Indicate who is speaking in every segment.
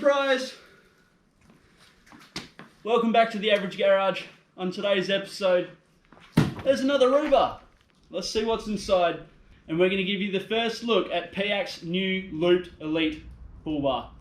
Speaker 1: Surprise! Welcome back to the Average Garage. On today's episode, there's another Roober. Let's see what's inside. And we're going to give you the first look at PIAK's new Looped Elite bull bar.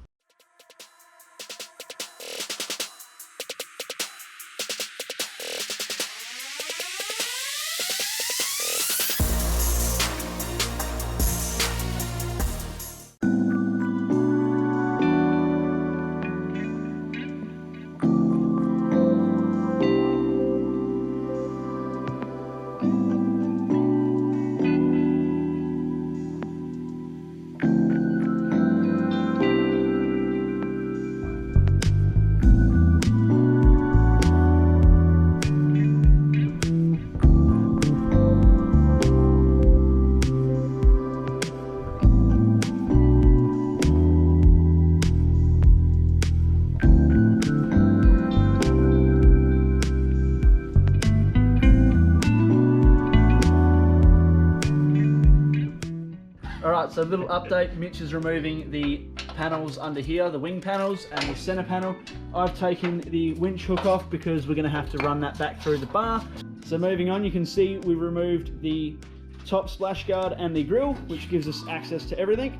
Speaker 1: Alright, so a little update. Mitch is removing the panels under here, the wing panels and the center panel. I've taken the winch hook off because we're going to have to run that back through the bar. So moving on, you can see we removed the top splash guard and the grill, which gives us access to everything.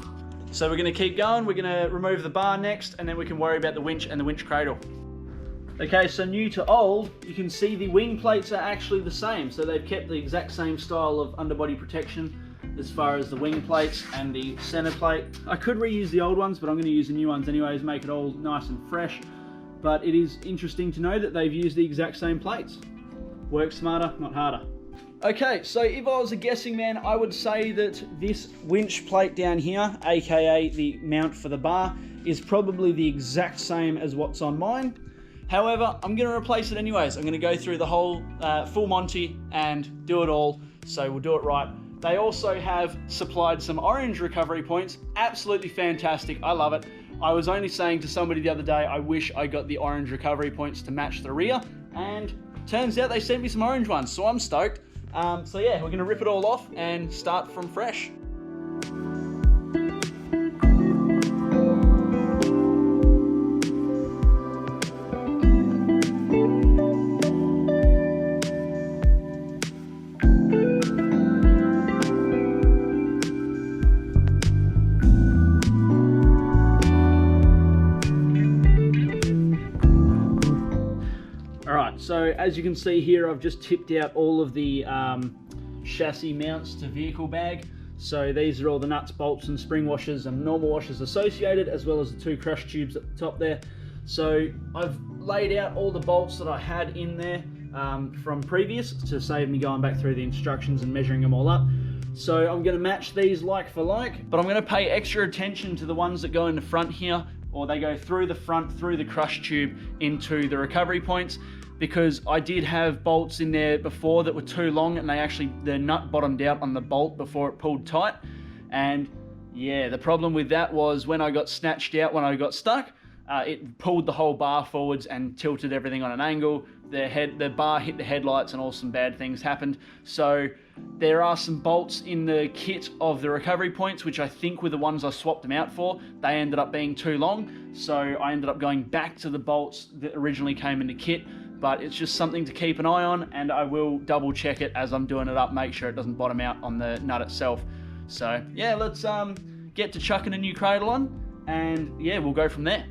Speaker 1: So we're going to keep going. We're going to remove the bar next, and then we can worry about the winch and the winch cradle. Okay, so new to old, you can see the wing plates are actually the same. So they've kept the exact same style of underbody protection as far as the wing plates and the center plate. I could reuse the old ones, but I'm going to use the new ones anyways, make it all nice and fresh. But it is interesting to know that they've used the exact same plates. Work smarter, not harder. Okay, so if I was a guessing man, I would say that this winch plate down here, aka the mount for the bar, is probably the exact same as what's on mine. However, I'm going to replace it anyways. I'm going to go through the whole full Monty and do it all, so we'll do it right. They also have supplied some orange recovery points. Absolutely fantastic. I love it. I was only saying to somebody the other day, I wish I got the orange recovery points to match the rear, and turns out they sent me some orange ones, so I'm stoked. So yeah, we're going to rip it all off and start from fresh. So as you can see here, I've just tipped out all of the chassis mounts to vehicle bag. So these are all the nuts, bolts and spring washers and normal washers associated, as well as the two crush tubes at the top there. So I've laid out all the bolts that I had in there from previous to save me going back through the instructions and measuring them all up. So I'm going to match these like for like, but I'm going to pay extra attention to the ones that go in the front here, or they go through the front, through the crush tube into the recovery points, because I did have bolts in there before that were too long and the nut bottomed out on the bolt before it pulled tight. And yeah, the problem with that was when I got snatched out, when I got stuck, it pulled the whole bar forwards and tilted everything on an angle. The bar hit the headlights and all some bad things happened. So there are some bolts in the kit of the recovery points, which I think were the ones I swapped them out for. They ended up being too long, so I ended up going back to the bolts that originally came in the kit. But it's just something to keep an eye on, and I will double check it as I'm doing it up, make sure it doesn't bottom out on the nut itself. So yeah, let's get to chucking a new cradle on, and yeah, we'll go from there.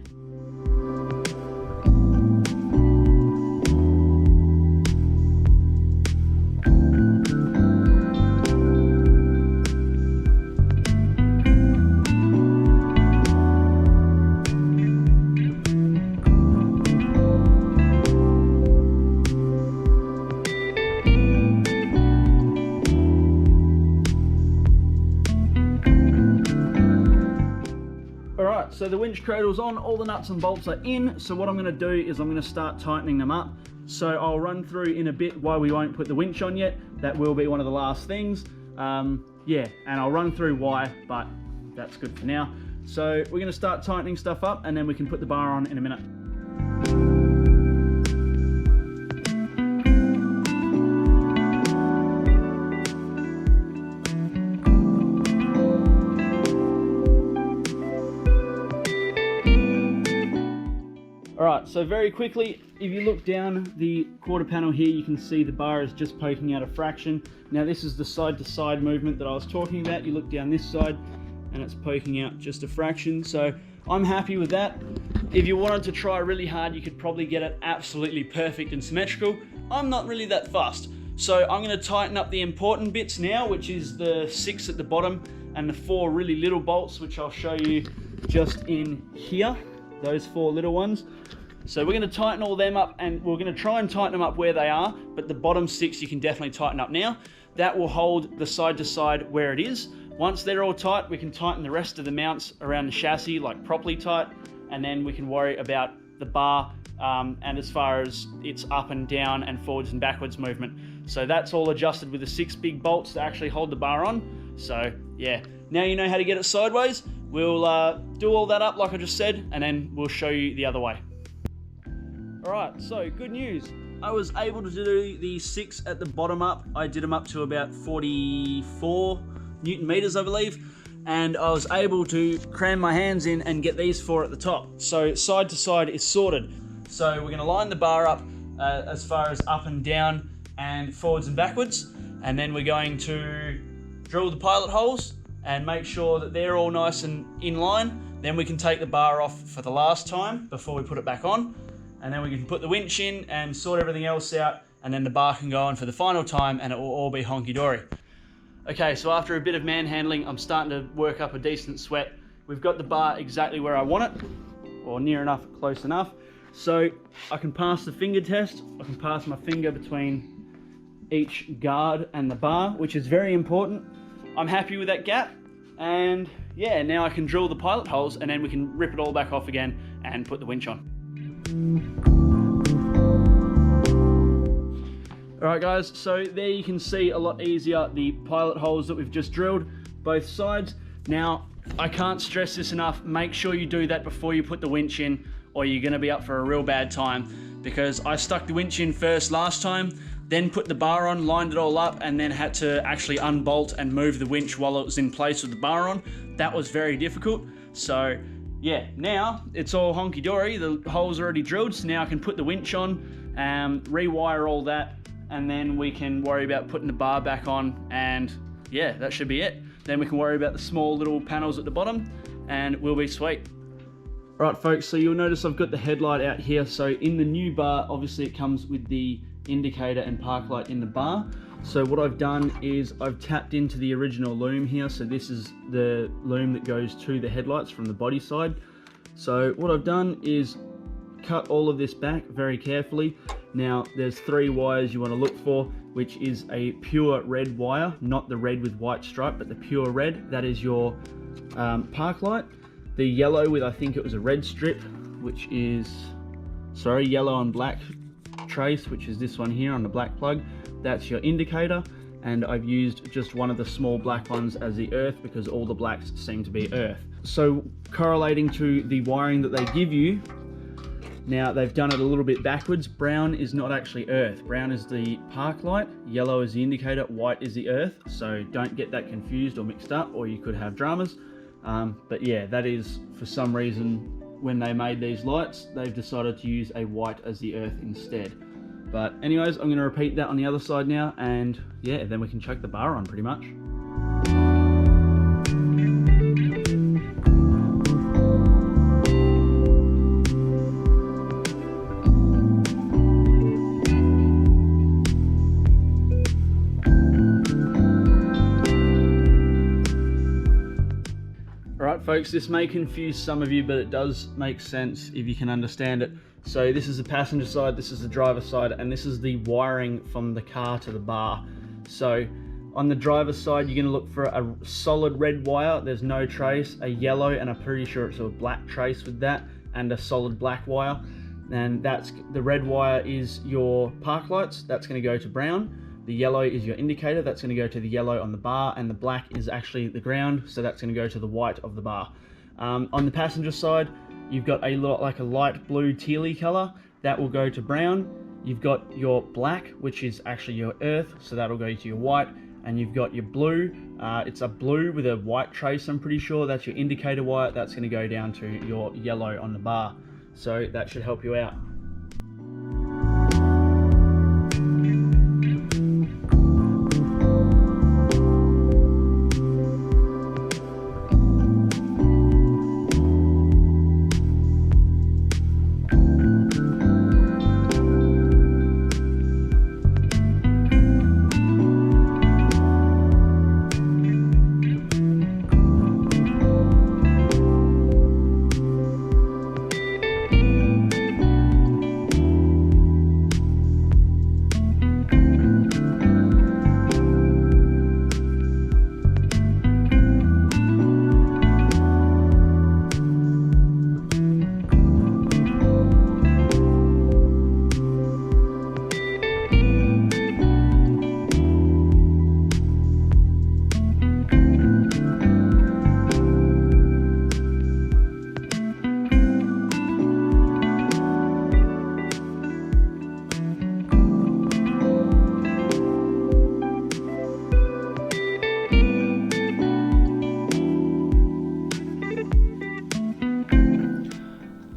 Speaker 1: So the winch cradle's on, all the nuts and bolts are in. So what I'm going to do is I'm going to start tightening them up. So I'll run through in a bit why we won't put the winch on yet. That will be one of the last things. Yeah, and I'll run through why, but that's good for now. So we're going to start tightening stuff up, and then we can put the bar on in a minute. Alright, so very quickly, if you look down the quarter panel here, you can see the bar is just poking out a fraction. Now this is the side to side movement that I was talking about. You look down this side and it's poking out just a fraction. So I'm happy with that. If you wanted to try really hard, you could probably get it absolutely perfect and symmetrical. I'm not really that fussed. So I'm going to tighten up the important bits now, which is the 6 at the bottom and the 4 really little bolts, which I'll show you just in here, those 4 little ones. So we're going to tighten all them up, and we're going to try and tighten them up where they are, but the bottom 6 you can definitely tighten up now. That will hold the side to side where it is. Once they're all tight, we can tighten the rest of the mounts around the chassis like properly tight, and then we can worry about the bar and as far as its up and down and forwards and backwards movement. So that's all adjusted with the 6 big bolts to actually hold the bar on. So yeah, now you know how to get it sideways. We'll do all that up like I just said, and then we'll show you the other way. Alright, so good news. I was able to do the 6 at the bottom up. I did them up to about 44 Newton meters, I believe. And I was able to cram my hands in and get these 4 at the top. So side to side is sorted. So we're gonna line the bar up as far as up and down and forwards and backwards. And then we're going to drill the pilot holes and make sure that they're all nice and in line. Then we can take the bar off for the last time before we put it back on. And then we can put the winch in and sort everything else out, and then the bar can go on for the final time and it will all be honky-dory. Okay, so after a bit of manhandling, I'm starting to work up a decent sweat. We've got the bar exactly where I want it, or near enough, close enough. So I can pass the finger test. I can pass my finger between each guard and the bar, which is very important. I'm happy with that gap. And yeah, now I can drill the pilot holes, and then we can rip it all back off again and put the winch on. Alright guys, so there you can see a lot easier the pilot holes that we've just drilled, both sides. Now, I can't stress this enough, make sure you do that before you put the winch in, or you're going to be up for a real bad time, because I stuck the winch in first last time, then put the bar on, lined it all up, and then had to actually unbolt and move the winch while it was in place with the bar on. That was very difficult. So yeah, now it's all honky-dory, the hole's already drilled, so now I can put the winch on, rewire all that, and then we can worry about putting the bar back on, and yeah, that should be it. Then we can worry about the small little panels at the bottom, and we'll be sweet. Alright folks, so you'll notice I've got the headlight out here. So in the new bar, obviously it comes with the indicator and park light in the bar. So what I've done is I've tapped into the original loom here. So this is the loom that goes to the headlights from the body side. So what I've done is cut all of this back very carefully. Now there's 3 wires you want to look for, which is a pure red wire, not the red with white stripe, but the pure red. That is your park light. The yellow with, I think it was a red strip, which is, sorry, yellow and black trace, which is this one here on the black plug. That's your indicator, and I've used just one of the small black ones as the earth because all the blacks seem to be earth. So correlating to the wiring that they give you, now they've done it a little bit backwards. Brown is not actually earth. Brown is the park light, yellow is the indicator, white is the earth. So don't get that confused or mixed up, or you could have dramas. But yeah, that is, for some reason, when they made these lights, they've decided to use a white as the earth instead. But anyways, I'm going to repeat that on the other side now, and yeah, then we can chuck the bar on pretty much. Alright folks, this may confuse some of you, but it does make sense if you can understand it. So this is the passenger side, this is the driver's side, and this is the wiring from the car to the bar. So on the driver's side, you're going to look for a solid red wire, there's no trace, a yellow, and I'm pretty sure it's a black trace with that, and a solid black wire. And that's, the red wire is your park lights, that's going to go to brown. The yellow is your indicator, that's going to go to the yellow on the bar, and the black is actually the ground, so that's going to go to the white of the bar. On the passenger side, you've got a lot like a light blue tealy color, that will go to brown. You've got your black, which is actually your earth, so that'll go to your white, and you've got your blue. It's a blue with a white trace, I'm pretty sure, that's your indicator wire, that's going to go down to your yellow on the bar. So that should help you out.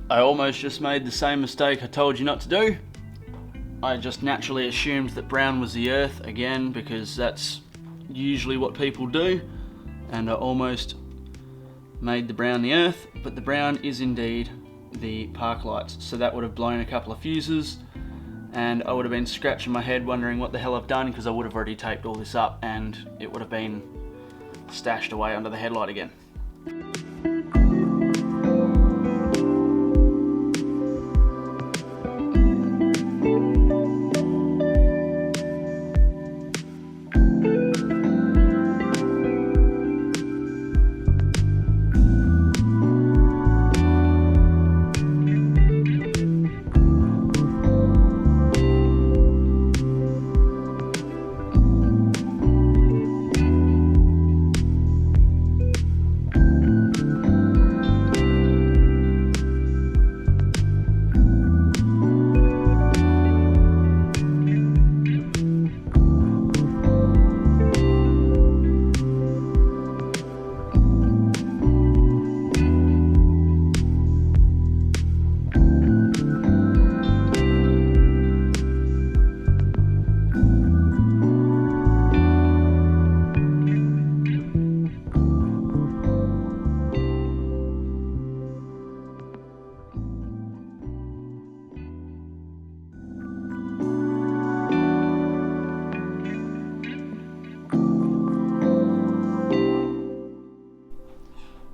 Speaker 1: I almost just made the same mistake I told you not to do. I just naturally assumed that brown was the earth again, because that's usually what people do, and I almost made the brown the earth, but the brown is indeed the park lights. So that would have blown a couple of fuses, and I would have been scratching my head wondering what the hell I've done, because I would have already taped all this up and it would have been stashed away under the headlight again.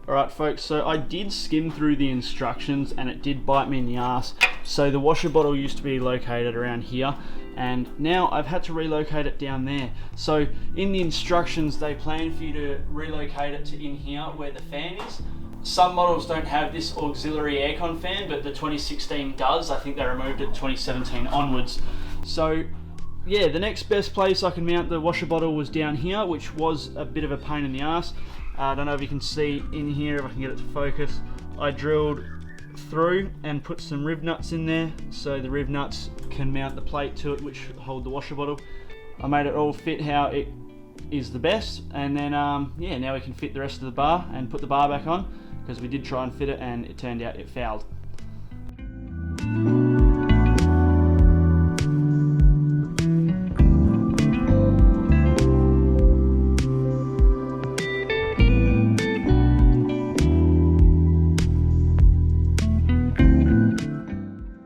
Speaker 1: Alright folks, so I did skim through the instructions and it did bite me in the ass. So the washer bottle used to be located around here, and now I've had to relocate it down there. So in the instructions they plan for you to relocate it to in here where the fan is. Some models don't have this auxiliary aircon fan, but the 2016 does. I think they removed it 2017 onwards. So yeah, the next best place I can mount the washer bottle was down here, which was a bit of a pain in the ass. I don't know if you can see in here, if I can get it to focus. I drilled through and put some rib nuts in there, so the rib nuts can mount the plate to it, which hold the washer bottle. I made it all fit how it is the best, and then yeah, now we can fit the rest of the bar and put the bar back on, because we did try and fit it and it turned out it fouled.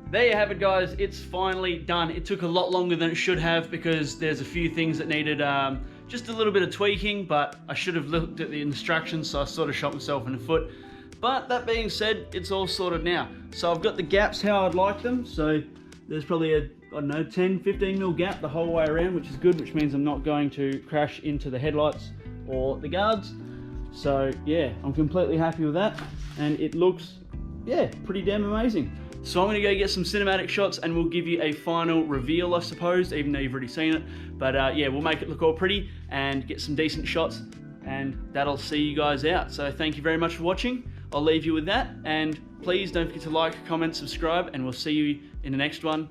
Speaker 1: There you have it guys, it's finally done. It took a lot longer than it should have because there's a few things that needed just a little bit of tweaking, but I should have looked at the instructions, so I sort of shot myself in the foot. But that being said, it's all sorted now. So I've got the gaps how I'd like them, so there's probably a, I don't know, 10-15 mil gap the whole way around, which is good, which means I'm not going to crash into the headlights or the guards. So yeah, I'm completely happy with that, and it looks, yeah, pretty damn amazing. So I'm gonna go get some cinematic shots and we'll give you a final reveal, I suppose, even though you've already seen it. But yeah, we'll make it look all pretty and get some decent shots, and that'll see you guys out. So thank you very much for watching. I'll leave you with that, and please don't forget to like, comment, subscribe, and we'll see you in the next one.